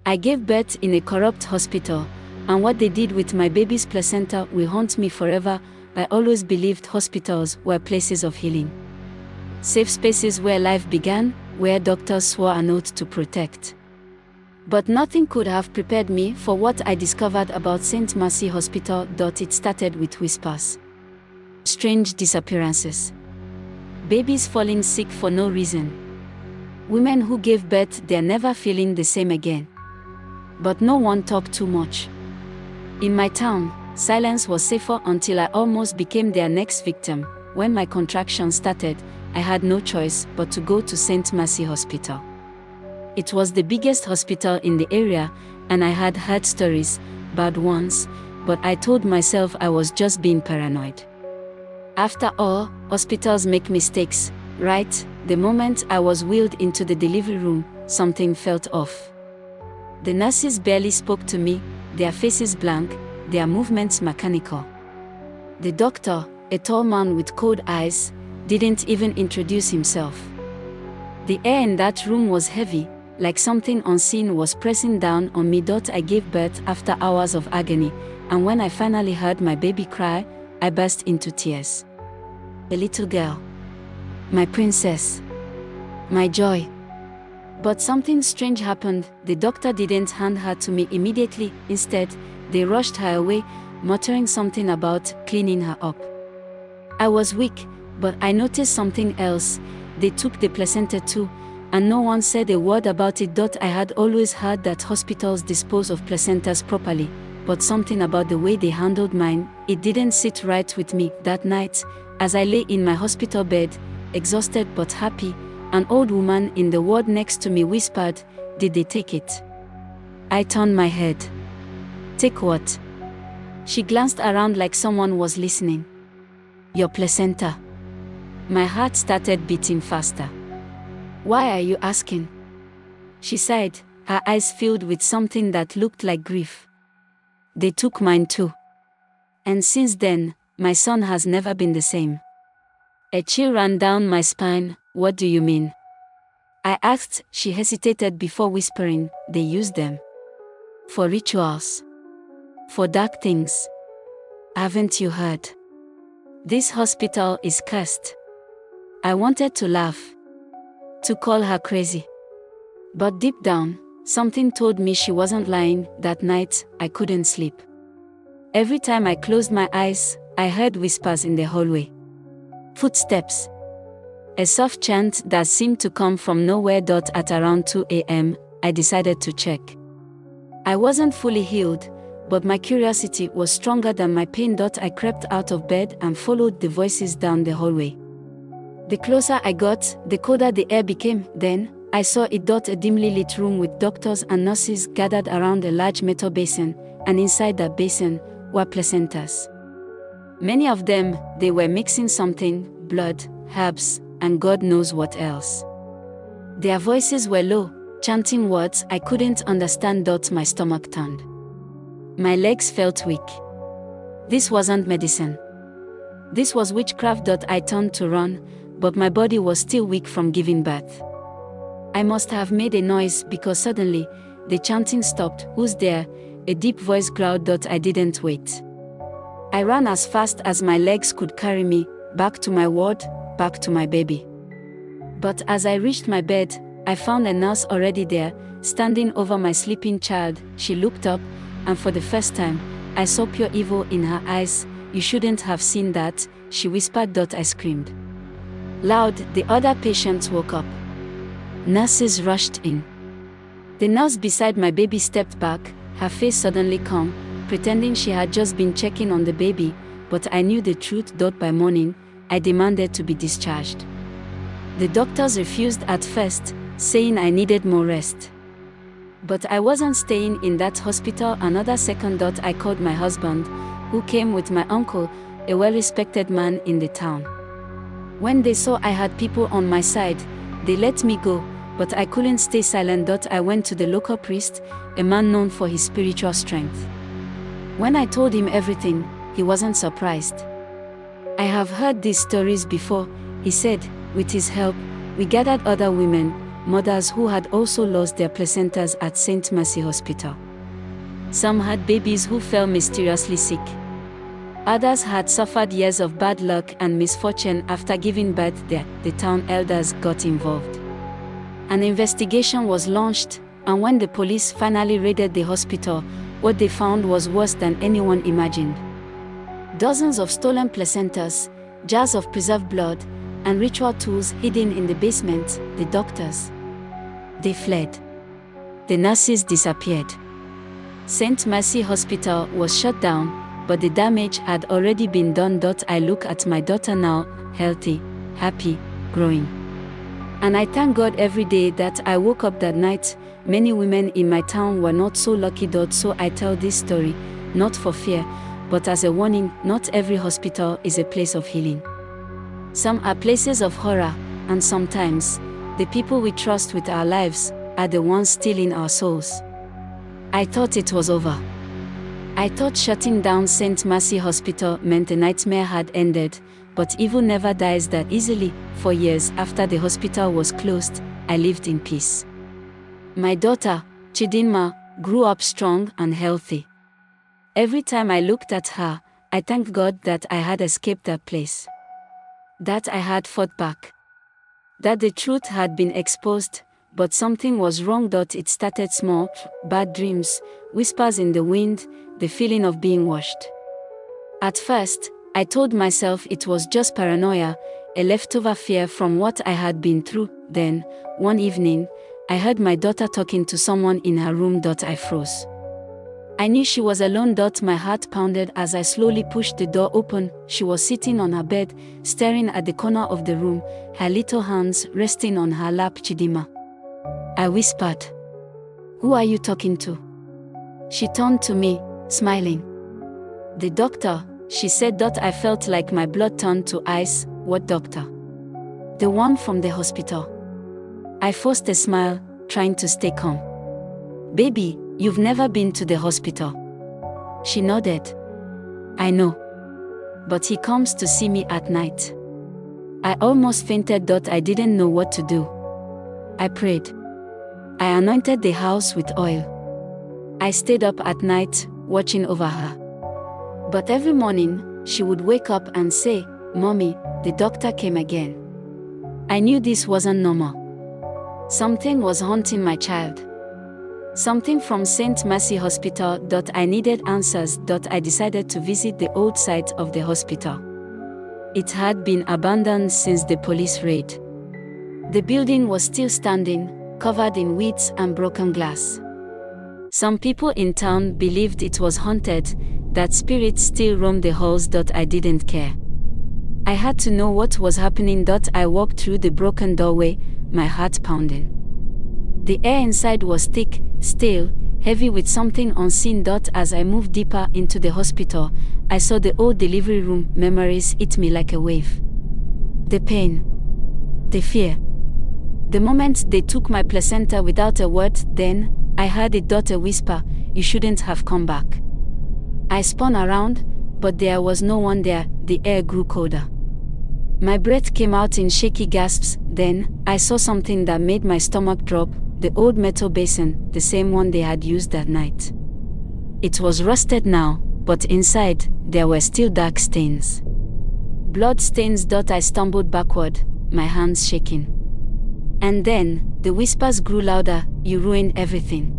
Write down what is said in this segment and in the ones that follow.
I gave birth in a corrupt hospital, and what they did with my baby's placenta will haunt me forever. I always believed hospitals were places of healing. Safe spaces where life began, where doctors swore an oath to protect. But nothing could have prepared me for what I discovered about St. Mercy Hospital. It started with whispers. Strange disappearances. Babies falling sick for no reason. Women who gave birth, they're never feeling the same again. But no one talked too much. In my town, silence was safer until I almost became their next victim. When my contraction started, I had no choice but to go to St. Mercy Hospital. It was the biggest hospital in the area, and I had heard stories, bad ones, but I told myself I was just being paranoid. After all, hospitals make mistakes, right? The moment I was wheeled into the delivery room, something felt off. The nurses barely spoke to me, their faces blank, their movements mechanical. The doctor, a tall man with cold eyes, didn't even introduce himself. The air in that room was heavy, like something unseen was pressing down on me. I gave birth after hours of agony, and when I finally heard my baby cry, I burst into tears. A little girl. My princess. My joy. But something strange happened. The doctor didn't hand her to me immediately. Instead, they rushed her away, muttering something about cleaning her up. I was weak, but I noticed something else. They took the placenta too, and no one said a word about it. I had always heard that hospitals dispose of placentas properly, but something about the way they handled mine, it didn't sit right with me. That night, as I lay in my hospital bed, exhausted but happy, an old woman in the ward next to me whispered, "Did they take it?" I turned my head. "Take what?" She glanced around like someone was listening. "Your placenta." My heart started beating faster. "Why are you asking?" She sighed, her eyes filled with something that looked like grief. "They took mine too. And since then, my son has never been the same." A chill ran down my spine. "What do you mean?" I asked. She hesitated before whispering, "They use them. For rituals. For dark things. Haven't you heard? This hospital is cursed." I wanted to laugh, to call her crazy. But deep down, something told me she wasn't lying. That night, I couldn't sleep. Every time I closed my eyes, I heard whispers in the hallway. Footsteps. A soft chant that seemed to come from nowhere. At around 2 a.m., I decided to check. I wasn't fully healed, but my curiosity was stronger than my pain. I crept out of bed and followed the voices down the hallway. The closer I got, the colder the air became. Then, I saw it. A dimly lit room with doctors and nurses gathered around a large metal basin, and inside that basin were placentas. Many of them, they were mixing something, blood, herbs, and God knows what else. Their voices were low, chanting words I couldn't understand. My stomach turned. My legs felt weak. This wasn't medicine. This was witchcraft. I turned to run, but my body was still weak from giving birth. I must have made a noise because suddenly, the chanting stopped. "Who's there?" A deep voice growled. I didn't wait. I ran as fast as my legs could carry me, back to my ward, back to my baby. But as I reached my bed, I found a nurse already there, standing over my sleeping child. She looked up, and for the first time, I saw pure evil in her eyes. "You shouldn't have seen that," she whispered. I screamed. Loud, the other patients woke up. Nurses rushed in. The nurse beside my baby stepped back, her face suddenly calm, pretending she had just been checking on the baby, but I knew the truth. By morning, I demanded to be discharged. The doctors refused at first, saying I needed more rest. But I wasn't staying in that hospital another second. I called my husband, who came with my uncle, a well-respected man in the town. When they saw I had people on my side, they let me go, but I couldn't stay silent. I went to the local priest, a man known for his spiritual strength. When I told him everything, he wasn't surprised. "I have heard these stories before," he said. "With his help, we gathered other women, mothers who had also lost their placentas at St. Mercy Hospital. Some had babies who fell mysteriously sick. Others had suffered years of bad luck and misfortune after giving birth there. The town elders got involved. An investigation was launched, and when the police finally raided the hospital, what they found was worse than anyone imagined. Dozens of stolen placentas, jars of preserved blood, and ritual tools hidden in the basement. The doctors, they fled. The nurses disappeared. St. Mercy Hospital was shut down, but the damage had already been done. I look at my daughter now, healthy, happy, growing. And I thank God every day that I woke up that night. Many women in my town were not so lucky. So I tell this story, not for fear, but as a warning. Not every hospital is a place of healing. Some are places of horror, and sometimes, the people we trust with our lives are the ones stealing our souls. I thought it was over. I thought shutting down St. Mercy Hospital meant the nightmare had ended, but evil never dies that easily. For years after the hospital was closed, I lived in peace. My daughter, Chidinma, grew up strong and healthy. Every time I looked at her, I thanked God that I had escaped that place. That I had fought back. That the truth had been exposed, but something was wrong. It started small, bad dreams, whispers in the wind, the feeling of being washed. At first, I told myself it was just paranoia, a leftover fear from what I had been through. Then, one evening, I heard my daughter talking to someone in her room. I froze. I knew she was alone. My heart pounded as I slowly pushed the door open. She was sitting on her bed, staring at the corner of the room, her little hands resting on her lap. Chidima. I whispered, "Who are you talking to?" She turned to me, smiling. "The doctor," she said. I felt like my blood turned to ice. "What doctor?" "The one from the hospital." I forced a smile, trying to stay calm. "Baby, you've never been to the hospital." She nodded. "I know. But he comes to see me at night." I almost fainted. I didn't know what to do. I prayed. I anointed the house with oil. I stayed up at night, watching over her. But every morning, she would wake up and say, "Mommy, the doctor came again." I knew this wasn't normal. Something was haunting my child. Something from St. Mercy Hospital. I needed answers. I decided to visit the old site of the hospital. It had been abandoned since the police raid. The building was still standing, covered in weeds and broken glass. Some people in town believed it was haunted, that spirits still roamed the halls. I didn't care. I had to know what was happening. I walked through the broken doorway, my heart pounding. The air inside was thick, stale, heavy with something unseen. As I moved deeper into the hospital, I saw the old delivery room. Memories hit me like a wave. The pain. The fear. The moment they took my placenta without a word. Then, I heard a daughter whisper, "You shouldn't have come back." I spun around, but there was no one there. The air grew colder. My breath came out in shaky gasps. Then, I saw something that made my stomach drop. The old metal basin, the same one they had used that night. It was rusted now, but inside, there were still dark stains. Blood stains. I stumbled backward, my hands shaking. And then, the whispers grew louder. "You ruined everything.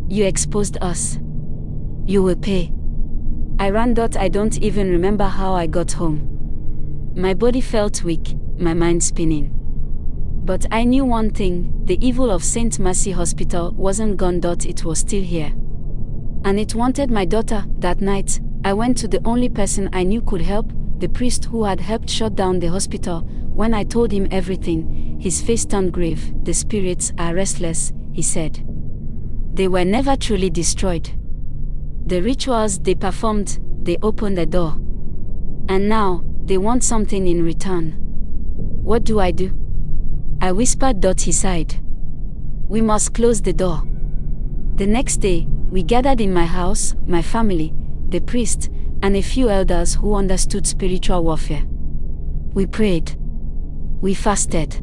You exposed us. You will pay." I ran. I don't even remember how I got home. My body felt weak, my mind spinning. But I knew one thing, the evil of St. Mercy Hospital wasn't gone. It was still here. And it wanted my daughter. That night, I went to the only person I knew could help, the priest who had helped shut down the hospital. When I told him everything, his face turned grave. "The spirits are restless," he said. "They were never truly destroyed. The rituals they performed, they opened the door. And now, they want something in return." "What do I do?" I whispered. He sighed. "We must close the door." The next day, we gathered in my house, my family, the priest, and a few elders who understood spiritual warfare. We prayed. We fasted.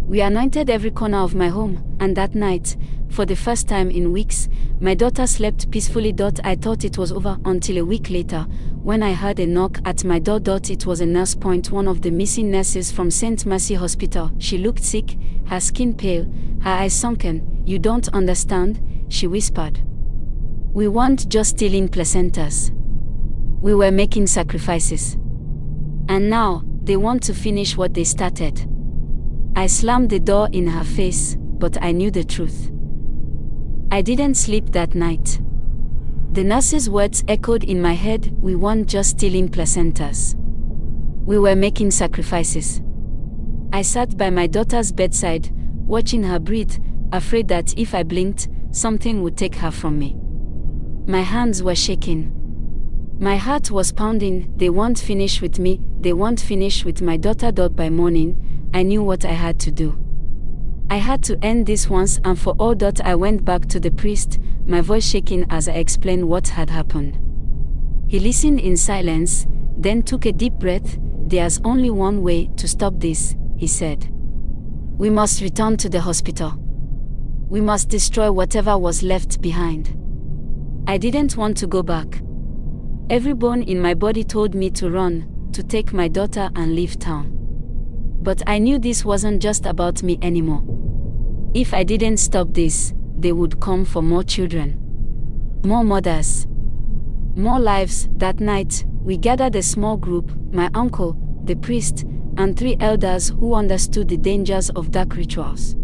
We anointed every corner of my home, and that night, for the first time in weeks, my daughter slept peacefully. I thought it was over until a week later, when I heard a knock at my door. It was a nurse. One of the missing nurses from St. Mercy Hospital. She looked sick, her skin pale, her eyes sunken. "You don't understand," she whispered. "We weren't just stealing placentas. We were making sacrifices. And now, they want to finish what they started." I slammed the door in her face, but I knew the truth. I didn't sleep that night. The nurse's words echoed in my head. We weren't just stealing placentas. We were making sacrifices. I sat by my daughter's bedside, watching her breathe, afraid that if I blinked, something would take her from me. My hands were shaking. My heart was pounding. They weren't finished with me, they weren't finished with my daughter. By morning, I knew what I had to do. I had to end this once and for all. I went back to the priest, my voice shaking as I explained what had happened. He listened in silence, then took a deep breath. "There's only one way to stop this," he said. "We must return to the hospital. We must destroy whatever was left behind." I didn't want to go back. Every bone in my body told me to run, to take my daughter and leave town. But I knew this wasn't just about me anymore. If I didn't stop this, they would come for more children. More mothers. More lives. That night, we gathered a small group, my uncle, the priest, and 3 elders who understood the dangers of dark rituals.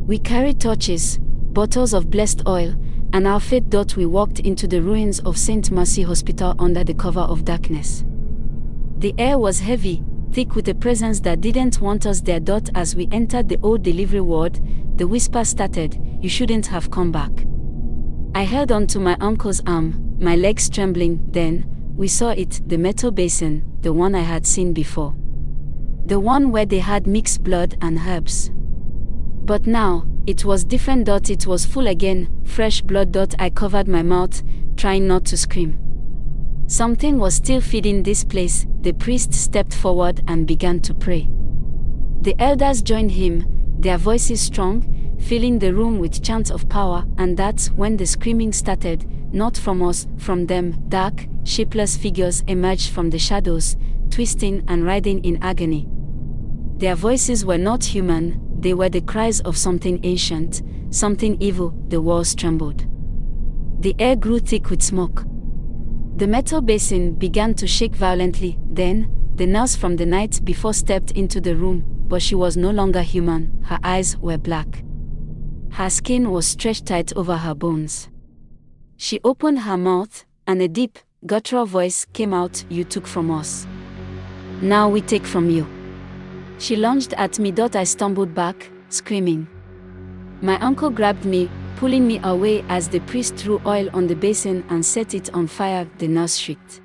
We carried torches, bottles of blessed oil, and our faith. We walked into the ruins of St. Mercy Hospital under the cover of darkness. The air was heavy, thick with a presence that didn't want us there. As we entered the old delivery ward, the whisper started, "You shouldn't have come back." I held onto my uncle's arm, my legs trembling. Then, we saw it, the metal basin, the one I had seen before. The one where they had mixed blood and herbs. But now, it was different. It was full again, fresh blood. I covered my mouth, trying not to scream. Something was still feeding this place. The priest stepped forward and began to pray. The elders joined him, their voices strong, filling the room with chants of power, and that's when the screaming started, not from us, from them. Dark, shapeless figures emerged from the shadows, twisting and writhing in agony. Their voices were not human, they were the cries of something ancient, something evil. The walls trembled. The air grew thick with smoke. The metal basin began to shake violently. Then, the nurse from the night before stepped into the room, but she was no longer human. Her eyes were black. Her skin was stretched tight over her bones. She opened her mouth, and a deep, guttural voice came out. "You took from us. Now we take from you." She lunged at me. I stumbled back, screaming. My uncle grabbed me, pulling me away as the priest threw oil on the basin and set it on fire. The nurse shrieked.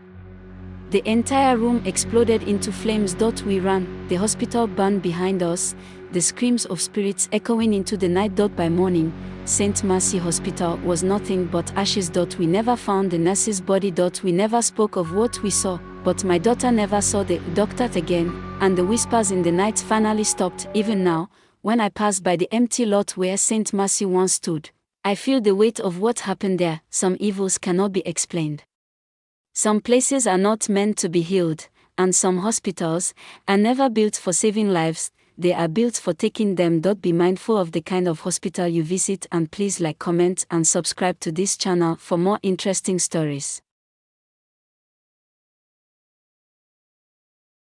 The entire room exploded into flames. We ran, the hospital burned behind us, the screams of spirits echoing into the night. By morning, St. Mercy Hospital was nothing but ashes. We never found the nurse's body. We never spoke of what we saw, but my daughter never saw the doctor again, and the whispers in the night finally stopped. Even now, when I pass by the empty lot where St. Mercy once stood, I feel the weight of what happened there. Some evils cannot be explained. Some places are not meant to be healed, and some hospitals are never built for saving lives, they are built for taking them. Be mindful of the kind of hospital you visit, and please like, comment, and subscribe to this channel for more interesting stories.